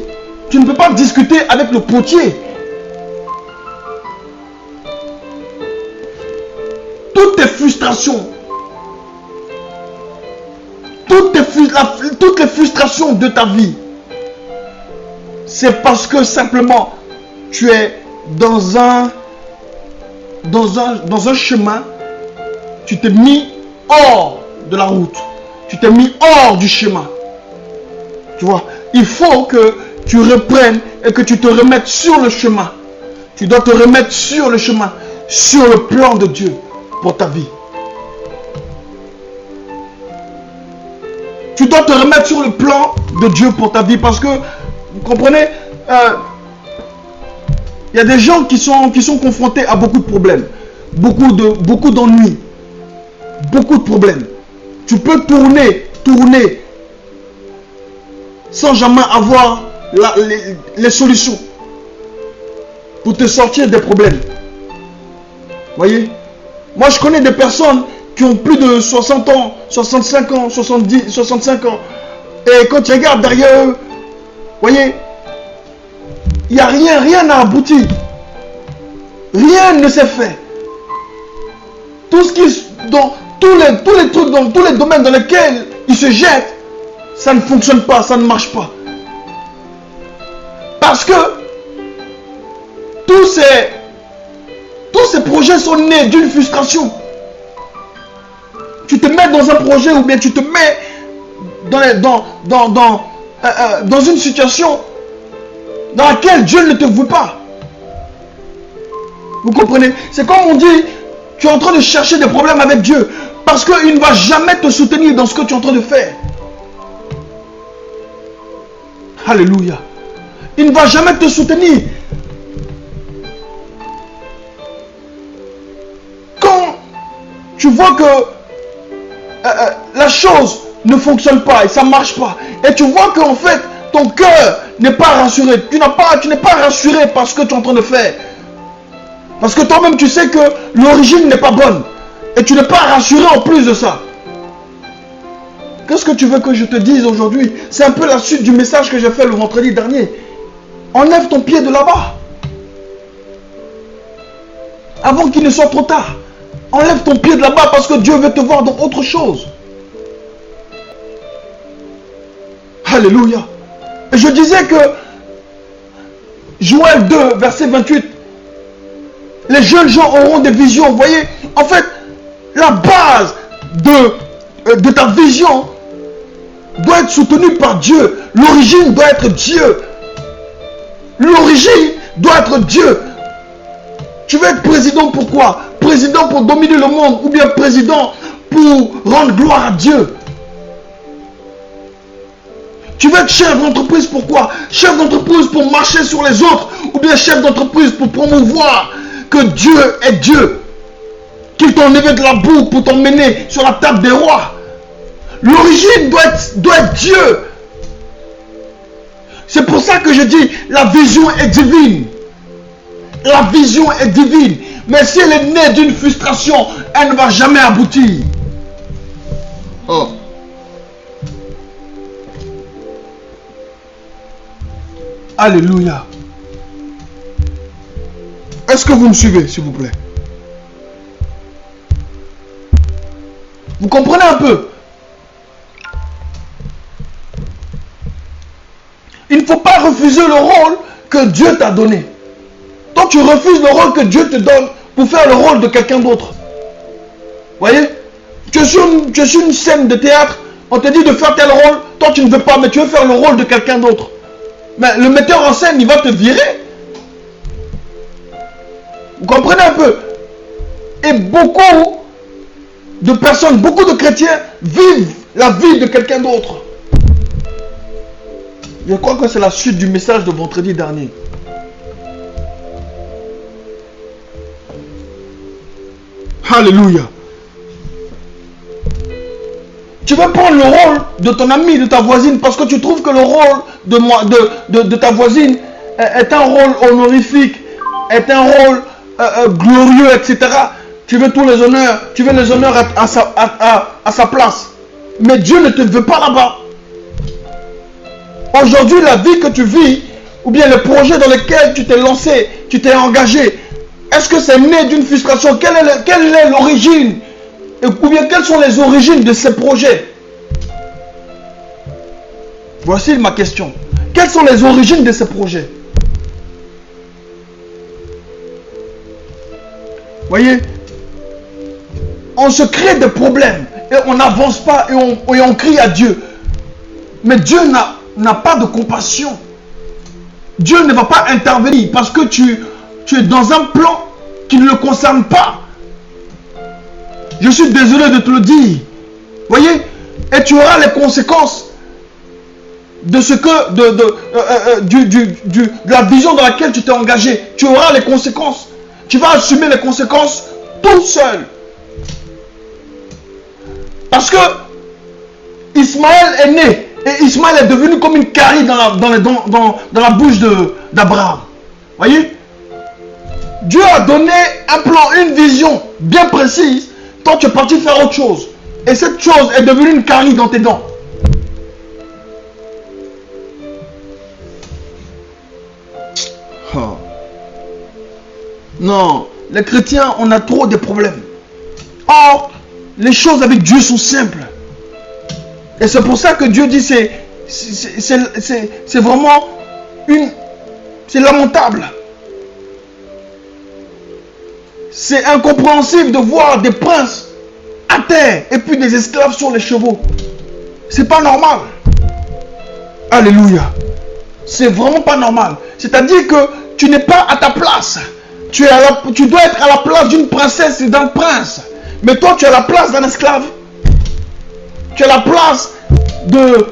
Tu ne peux pas discuter avec le potier. Toutes tes frustrations, toutes les frustrations de ta vie, c'est parce que simplement tu es dans un chemin, tu t'es mis hors de la route, tu t'es mis hors du chemin. Tu vois, il faut que tu reprennes et que tu te remettes sur le chemin. Tu dois te remettre sur le chemin, sur le plan de Dieu pour ta vie. Tu dois te remettre sur le plan de Dieu pour ta vie parce que, vous comprenez, il y a des gens qui sont confrontés à beaucoup de problèmes, beaucoup d'ennuis, beaucoup de problèmes. Tu peux tourner sans jamais avoir les solutions pour te sortir des problèmes. Voyez? Moi, je connais des personnes qui ont plus de 60 ans, 65 ans, 70, 65 ans. Et quand tu regardes derrière eux, voyez, il n'y a rien n'a abouti. Rien ne s'est fait. Tout ce qui, dans tous les trucs, dans tous les domaines dans lesquels ils se jettent, ça ne fonctionne pas, ça ne marche pas. Parce que tous ces projets sont nés d'une frustration. Tu te mets dans un projet ou bien tu te mets dans une situation dans laquelle Dieu ne te veut pas. Vous comprenez? C'est comme on dit, tu es en train de chercher des problèmes avec Dieu parce qu'il ne va jamais te soutenir dans ce que tu es en train de faire. Alléluia. Il ne va jamais te soutenir. Quand tu vois que la chose ne fonctionne pas et ça ne marche pas, et tu vois qu'en fait ton cœur n'est pas rassuré, tu n'es pas rassuré par ce que tu es en train de faire, parce que toi-même tu sais que l'origine n'est pas bonne et tu n'es pas rassuré en plus de ça. Qu'est-ce que tu veux que je te dise aujourd'hui? C'est un peu la suite du message que j'ai fait le vendredi dernier. Enlève ton pied de là-bas avant qu'il ne soit trop tard. Enlève ton pied de là-bas parce que Dieu veut te voir dans autre chose. Alléluia. Et je disais que Joël 2, verset 28, les jeunes gens auront des visions. Vous voyez, en fait, la base de ta vision doit être soutenue par Dieu. L'origine doit être Dieu. L'origine doit être Dieu. Tu veux être président pourquoi? Président pour dominer le monde ou bien président pour rendre gloire à Dieu? Tu veux être chef d'entreprise pourquoi? Chef d'entreprise pour marcher sur les autres ou bien chef d'entreprise pour promouvoir que Dieu est Dieu, qu'il t'a enlevé de la boue pour t'emmener sur la table des rois. L'origine doit être Dieu. C'est pour ça que je dis la vision est divine. La vision est divine. Mais si elle est née d'une frustration, elle ne va jamais aboutir. Oh. Alléluia. Est-ce que vous me suivez, s'il vous plaît? Vous comprenez un peu? Il ne faut pas refuser le rôle que Dieu t'a donné. Toi, tu refuses le rôle que Dieu te donne pour faire le rôle de quelqu'un d'autre. Voyez? Tu es sur une scène de théâtre, on te dit de faire tel rôle, toi tu ne veux pas, mais tu veux faire le rôle de quelqu'un d'autre. Mais le metteur en scène, il va te virer. Vous comprenez un peu? Et beaucoup de personnes, beaucoup de chrétiens vivent la vie de quelqu'un d'autre. Je crois que c'est la suite du message de vendredi dernier. Alléluia. Tu vas prendre le rôle de ton ami, de ta voisine, parce que tu trouves que le rôle de ta voisine est un rôle honorifique, est un rôle glorieux, etc. Tu veux tous les honneurs, tu veux les honneurs à sa place. Mais Dieu ne te veut pas là-bas. Aujourd'hui, la vie que tu vis, ou bien le projet dans lequel tu t'es lancé, tu t'es engagé, est-ce que c'est né d'une frustration? Quelle est l'origine? Ou bien quelles sont les origines de ces projets? Voici ma question. Quelles sont les origines de ces projets? Voyez, on se crée des problèmes et on n'avance pas et on crie à Dieu. Mais Dieu n'a pas de compassion. Dieu ne va pas intervenir parce que tu es dans un plan qui ne le concerne pas. Je suis désolé de te le dire. Voyez, et tu auras les conséquences de ce que de la vision dans laquelle tu t'es engagé. Tu auras les conséquences. Tu vas assumer les conséquences tout seul. Parce que Ismaël est né et Ismaël est devenu comme une carie dans la bouche d'Abraham. Voyez, Dieu a donné un plan, une vision bien précise. Toi, tu es parti faire autre chose. Et cette chose est devenue une carie dans tes dents. Oh. Non, les chrétiens, on a trop de problèmes. Or, les choses avec Dieu sont simples. Et c'est pour ça que Dieu dit c'est vraiment c'est lamentable. C'est incompréhensible de voir des princes à terre et puis des esclaves sur les chevaux. C'est pas normal. Alléluia. C'est vraiment pas normal. C'est-à-dire que tu n'es pas à ta place. Tu dois être à la place d'une princesse et d'un prince. Mais toi, tu es à la place d'un esclave. Tu es à la place de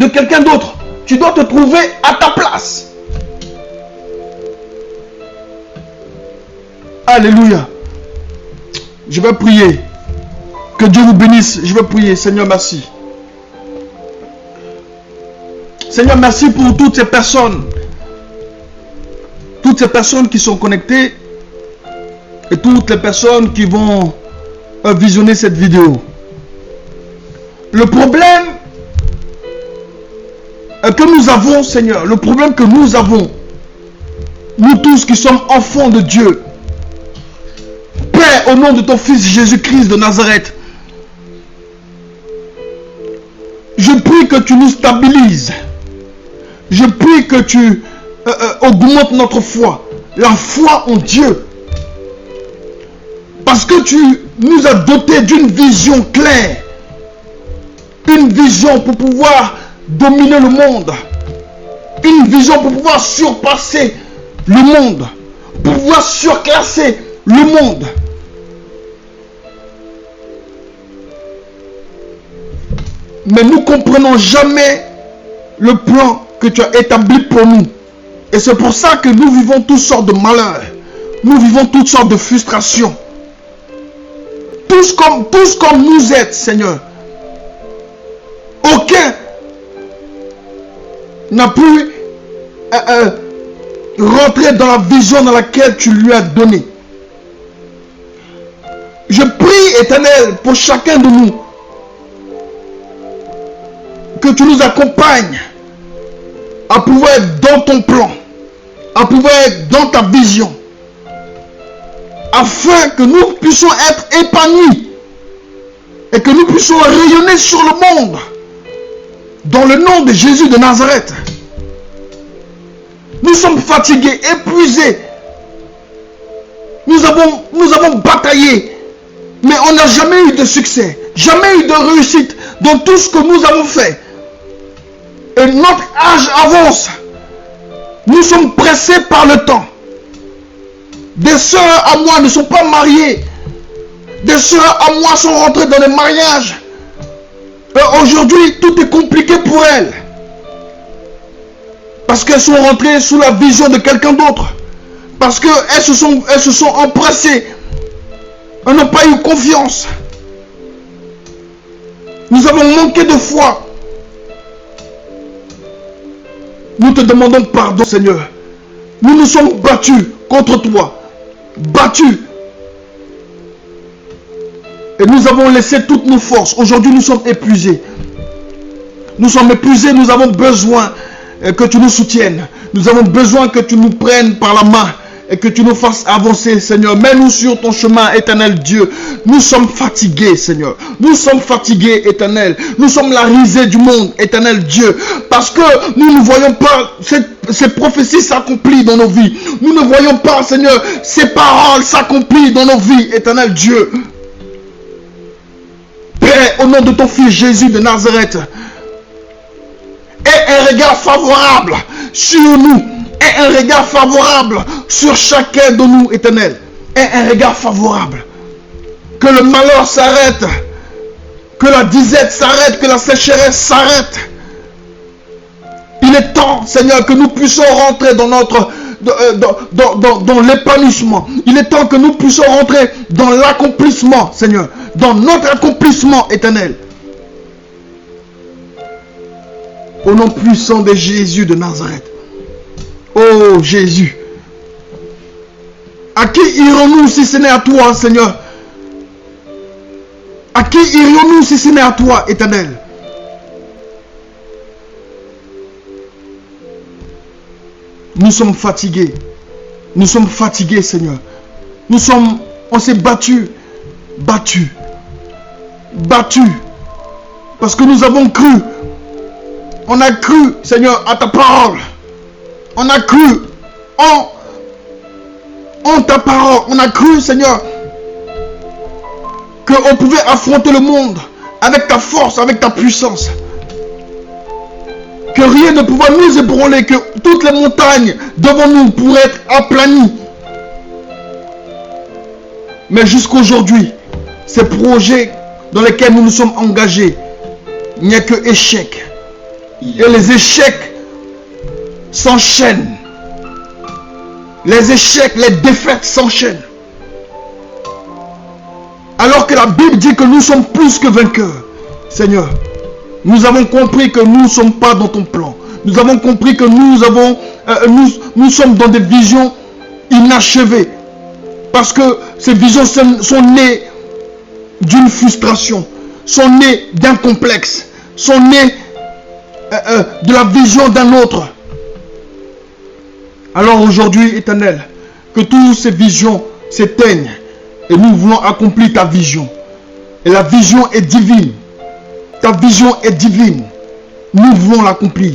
quelqu'un d'autre. Tu dois te trouver à ta place. Alléluia. Je vais prier. Que Dieu vous bénisse. Je vais prier. Seigneur, merci. Seigneur, merci pour toutes ces personnes. Toutes ces personnes qui sont connectées. Et toutes les personnes qui vont visionner cette vidéo. Le problème que nous avons, Seigneur, le problème que nous avons, nous tous qui sommes enfants de Dieu, Père, au nom de ton Fils Jésus-Christ de Nazareth, je prie que tu nous stabilises. Je prie que tu augmentes notre foi. La foi en Dieu. Parce que tu nous as dotés d'une vision claire. Une vision pour pouvoir dominer le monde. Une vision pour pouvoir surpasser le monde. Pour pouvoir surclasser le monde. Mais nous ne comprenons jamais le plan que tu as établi pour nous. Et c'est pour ça que nous vivons toutes sortes de malheurs. Nous vivons toutes sortes de frustrations. Tous comme nous êtes, Seigneur. Aucun n'a pu rentrer dans la vision dans laquelle tu lui as donné. Je prie, Éternel, pour chacun de nous, que tu nous accompagnes à pouvoir être dans ton plan, à pouvoir être dans ta vision, afin que nous puissions être épanouis et que nous puissions rayonner sur le monde dans le nom de Jésus de Nazareth. Nous sommes fatigués, épuisés. Nous avons bataillé, mais on n'a jamais eu de succès, jamais eu de réussite dans tout ce que nous avons fait. Et notre âge avance. Nous sommes pressés par le temps. Des sœurs à moi ne sont pas mariées. Des sœurs à moi sont rentrées dans les mariages. Et aujourd'hui, tout est compliqué pour elles. Parce qu'elles sont rentrées sous la vision de quelqu'un d'autre. Parce qu'elles se sont empressées. Elles n'ont pas eu confiance. Nous avons manqué de foi. Nous te demandons pardon, Seigneur. Nous nous sommes battus contre toi. Battus. Et nous avons laissé toutes nos forces. Aujourd'hui, nous sommes épuisés. Nous sommes épuisés. Nous avons besoin que tu nous soutiennes. Nous avons besoin que tu nous prennes par la main et que tu nous fasses avancer, Seigneur. Mets-nous sur ton chemin, éternel Dieu. Nous sommes fatigués, Seigneur. Nous sommes fatigués, éternel. Nous sommes la risée du monde, éternel Dieu. Parce que nous ne voyons pas ces prophéties s'accomplir dans nos vies. Nous ne voyons pas, Seigneur, ces paroles s'accomplir dans nos vies, éternel Dieu. Père, au nom de ton Fils Jésus de Nazareth, aie un regard favorable sur nous. Aie un regard favorable sur chacun de nous, éternel. Aie un regard favorable. Que le malheur s'arrête. Que la disette s'arrête. Que la sécheresse s'arrête. Il est temps, Seigneur, que nous puissions rentrer dans dans l'épanouissement. Il est temps que nous puissions rentrer dans l'accomplissement, Seigneur. Dans notre accomplissement éternel. Au nom puissant de Jésus de Nazareth. Oh Jésus. À qui irons-nous si ce n'est à toi, Seigneur? À qui irions-nous si ce n'est à toi, éternel? Nous sommes fatigués. Nous sommes fatigués, Seigneur. On s'est battus. Parce que nous avons cru. On a cru, Seigneur, à ta parole. On a cru en ta parole. On a cru, Seigneur, qu'on pouvait affronter le monde avec ta force, avec ta puissance. Que rien ne pouvait nous ébranler, que toutes les montagnes devant nous pourraient être aplanies. Mais jusqu'aujourd'hui, ces projets dans lesquels nous nous sommes engagés, il n'y a que échec. Et les échecs s'enchaînent. Les échecs, les défaites s'enchaînent. Alors que la Bible dit que nous sommes plus que vainqueurs. Seigneur, nous avons compris que nous ne sommes pas dans ton plan. Nous avons compris que nous sommes dans des visions inachevées. Parce que ces visions sont nées d'une frustration, sont nées d'un complexe, sont nées de la vision d'un autre. Alors aujourd'hui, éternel, que toutes ces visions s'éteignent et nous voulons accomplir ta vision. Et la vision est divine. Ta vision est divine. nous voulons l'accomplir.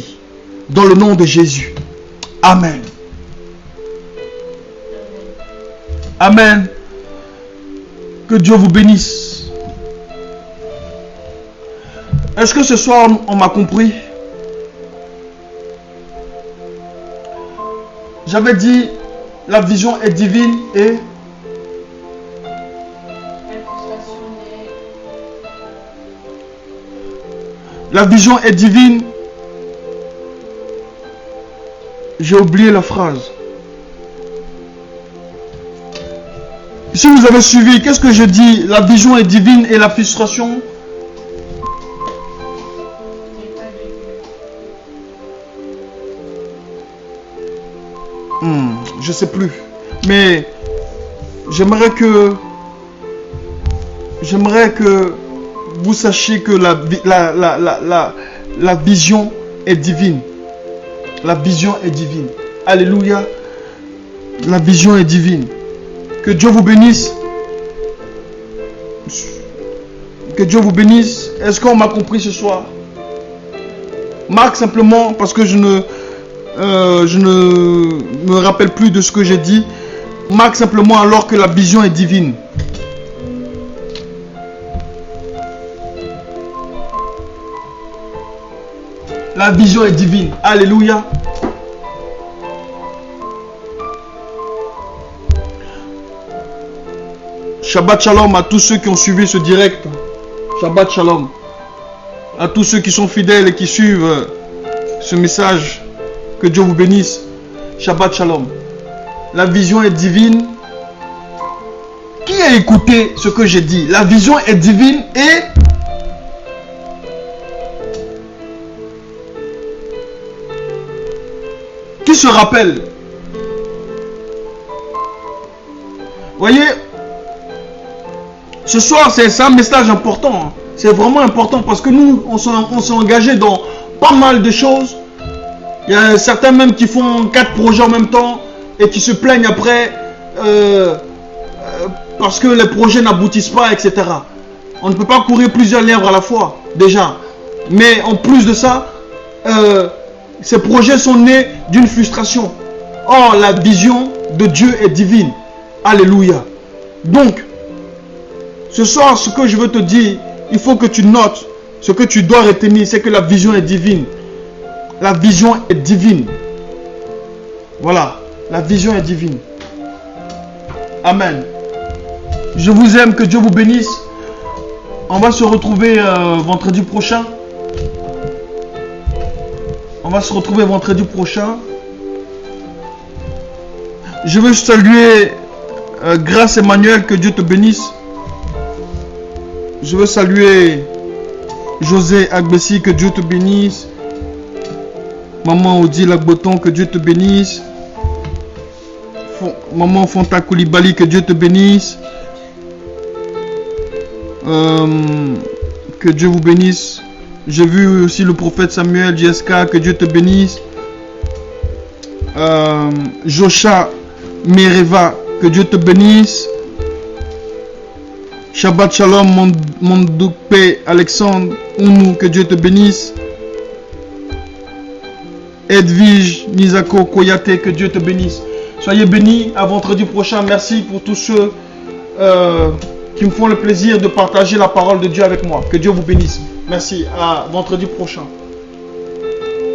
Dans le nom de Jésus. Amen. Amen. Que Dieu vous bénisse. Est-ce que ce soir on m'a compris? J'avais dit la vision est divine et la vision est divine. J'ai oublié la phrase. Si vous avez suivi, qu'est-ce que je dis? La vision est divine et la frustration. Je sais plus. Mais j'aimerais que vous sachiez que la vision est divine. La vision est divine. Alléluia. La vision est divine. Que Dieu vous bénisse. Que Dieu vous bénisse. Est-ce qu'on m'a compris ce soir? Marque simplement, parce que je ne me rappelle plus de ce que j'ai dit. Marque simplement alors que la vision est divine. La vision est divine. Alléluia. Shabbat Shalom à tous ceux qui ont suivi ce direct. Shabbat Shalom. À tous ceux qui sont fidèles et qui suivent ce message. Que Dieu vous bénisse. Shabbat Shalom. La vision est divine. Qui a écouté ce que j'ai dit? La vision est divine et... Qui se rappelle? Voyez, ce soir c'est un message important. C'est vraiment important parce que nous, on s'est engagé dans pas mal de choses. Il y a certains même qui font 4 projets en même temps et qui se plaignent après parce que les projets n'aboutissent pas, etc. On ne peut pas courir plusieurs lièvres à la fois, déjà. Mais en plus de ça, ces projets sont nés d'une frustration. Or, la vision de Dieu est divine. Alléluia. Donc, ce soir, ce que je veux te dire, il faut que tu notes, ce que tu dois retenir, c'est que la vision est divine. La vision est divine. Voilà, la vision est divine. Amen. Je vous aime, que Dieu vous bénisse. On va se retrouver vendredi prochain. On va se retrouver vendredi prochain. Je veux saluer Grâce Emmanuel, que Dieu te bénisse. Je veux saluer José Agbessi, que Dieu te bénisse. Maman Odile Agboton, que Dieu te bénisse. Maman Fonta Koulibaly, que Dieu te bénisse. Que Dieu vous bénisse. J'ai vu aussi le prophète Samuel JSK, que Dieu te bénisse. Josha Mereva, que Dieu te bénisse. Shabbat Shalom Mondoupe Alexandre Ounou, que Dieu te bénisse. Edwige Nizako Koyate, que Dieu te bénisse. Soyez bénis, à vendredi prochain. Merci pour tous ceux qui me font le plaisir de partager la parole de Dieu avec moi. Que Dieu vous bénisse. Merci, à vendredi prochain.